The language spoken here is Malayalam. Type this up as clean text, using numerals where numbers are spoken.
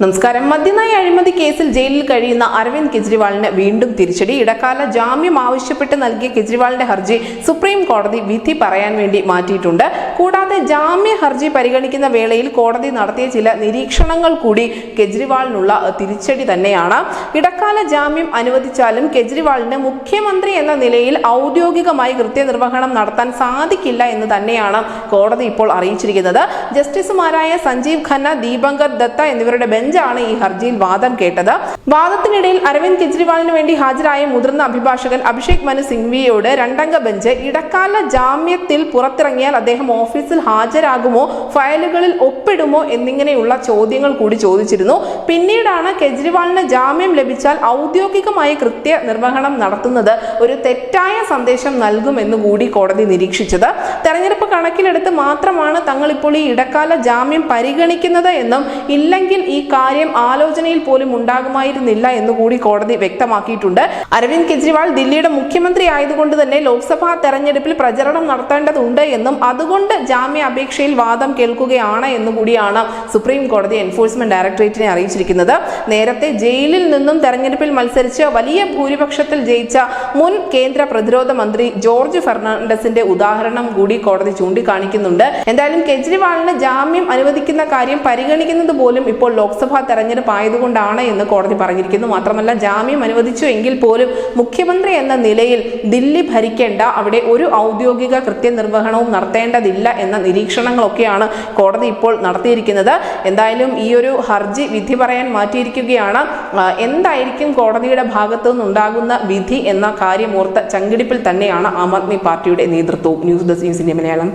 നമസ്കാരം. മദ്യനയ അഴിമതി കേസിൽ ജയിലിൽ കഴിയുന്ന അരവിന്ദ് കെജ്രിവാളിന് വീണ്ടും തിരിച്ചടി. ഇടക്കാല ജാമ്യം ആവശ്യപ്പെട്ട് നൽകിയ കെജ്രിവാളിന്റെ ഹർജി സുപ്രീം കോടതി വിധി പറയാൻ വേണ്ടി മാറ്റിയിട്ടുണ്ട്. കൂടാതെ ജാമ്യ ഹർജി പരിഗണിക്കുന്ന വേളയിൽ കോടതി നടത്തിയ ചില നിരീക്ഷണങ്ങൾ കൂടി കെജ്രിവാളിനുള്ള തിരിച്ചടി തന്നെയാണ്. ഇടക്കാല ജാമ്യം അനുവദിച്ചാലും കെജ്രിവാളിന് മുഖ്യമന്ത്രി എന്ന നിലയിൽ ഔദ്യോഗികമായി കൃത്യനിർവഹണം നടത്താൻ സാധിക്കില്ല എന്ന് തന്നെയാണ് കോടതി ഇപ്പോൾ അറിയിച്ചിരിക്കുന്നത്. ജസ്റ്റിസുമാരായ സഞ്ജീവ് ഖന്ന, ദീപങ്കർ ദത്ത എന്നിവരുടെ ാണ് ഈ ഹർജിയിൽ വാദം കേട്ടത്. വാദത്തിനിടയിൽ അരവിന്ദ് കെജ്രിവാളിന് വേണ്ടി ഹാജരായ മുതിർന്ന അഭിഭാഷകൻ അഭിഷേക് മനു സിംഗ്വിയോട് രണ്ടംഗ ബെഞ്ച് ഇടക്കാല ജാമ്യത്തിൽ പുറത്തിറങ്ങിയാൽ അദ്ദേഹം ഓഫീസിൽ ഹാജരാകുമോ, ഫയലുകളിൽ ഒപ്പിടുമോ എന്നിങ്ങനെയുള്ള ചോദ്യങ്ങൾ കൂടി ചോദിച്ചിരുന്നു. പിന്നീടാണ് കെജ്രിവാളിന് ജാമ്യം ലഭിച്ചാൽ ഔദ്യോഗികമായി കൃത്യനിർവഹണം നടത്തുന്നത് ഒരു തെറ്റായ സന്ദേശം നൽകുമെന്ന് കൂടി കോടതി നിരീക്ഷിച്ചത്. തെരഞ്ഞെടുപ്പ് കണക്കിലെടുത്ത് മാത്രമാണ് തങ്ങൾ ഇപ്പോൾ ഈ ഇടക്കാല ജാമ്യം പരിഗണിക്കുന്നത് എന്നും ഇല്ലെങ്കിൽ ഈ കാര്യം ആലോചനയിൽ പോലും ഉണ്ടാകുമായിരുന്നില്ല എന്നുകൂടി കോടതി വ്യക്തമാക്കിയിട്ടുണ്ട്. അരവിന്ദ് കെജ്രിവാൾ ദില്ലിയുടെ മുഖ്യമന്ത്രി ആയതുകൊണ്ട് തന്നെ ലോക്സഭാ തെരഞ്ഞെടുപ്പിൽ പ്രചരണം നടത്തേണ്ടതുണ്ട് എന്നും അതുകൊണ്ട് ജാമ്യ അപേക്ഷയിൽ വാദം കേൾക്കുകയാണ് എന്നുകൂടിയാണ് സുപ്രീം കോടതി എൻഫോഴ്സ്മെന്റ് ഡയറക്ടറേറ്റിനെ അറിയിച്ചിരിക്കുന്നത്. നേരത്തെ ജയിലിൽ നിന്നും തെരഞ്ഞെടുപ്പിൽ മത്സരിച്ച് വലിയ ഭൂരിപക്ഷത്തിൽ ജയിച്ച മുൻ കേന്ദ്ര പ്രതിരോധ മന്ത്രി ജോർജ് ഫെർണാണ്ടസിന്റെ ഉദാഹരണം കൂടി കോടതി ചൂണ്ടിക്കാണിക്കുന്നുണ്ട്. എന്തായാലും കെജ്രിവാളിന് ജാമ്യം അനുവദിക്കുന്ന കാര്യം പരിഗണിക്കുന്നത് പോലും ഇപ്പോൾ ലോക്സഭാ തെരഞ്ഞെടുപ്പ് ആയതുകൊണ്ടാണ് എന്ന് കോടതി പറഞ്ഞിരിക്കുന്നു. മാത്രമല്ല, ജാമ്യം അനുവദിച്ചു എങ്കിൽ പോലും മുഖ്യമന്ത്രി എന്ന നിലയിൽ ദില്ലി ഭരിക്കേണ്ട, അവിടെ ഒരു ഔദ്യോഗിക കൃത്യനിർവഹണവും നടത്തേണ്ടതില്ല എന്ന നിരീക്ഷണങ്ങളൊക്കെയാണ് കോടതി ഇപ്പോൾ നടത്തിയിരിക്കുന്നത്. എന്തായാലും ഈ ഒരു ഹർജി വിധി പറയാൻ മാറ്റിയിരിക്കുകയാണ്. എന്തായിരിക്കും കോടതിയുടെ ഭാഗത്തു നിന്നുണ്ടാകുന്ന വിധി എന്ന കാര്യം ഓർത്ത ചങ്കിടിപ്പിൽ തന്നെയാണ് ആം ആദ്മി പാർട്ടിയുടെ നേതൃത്വവും. News desk news India Malayalam.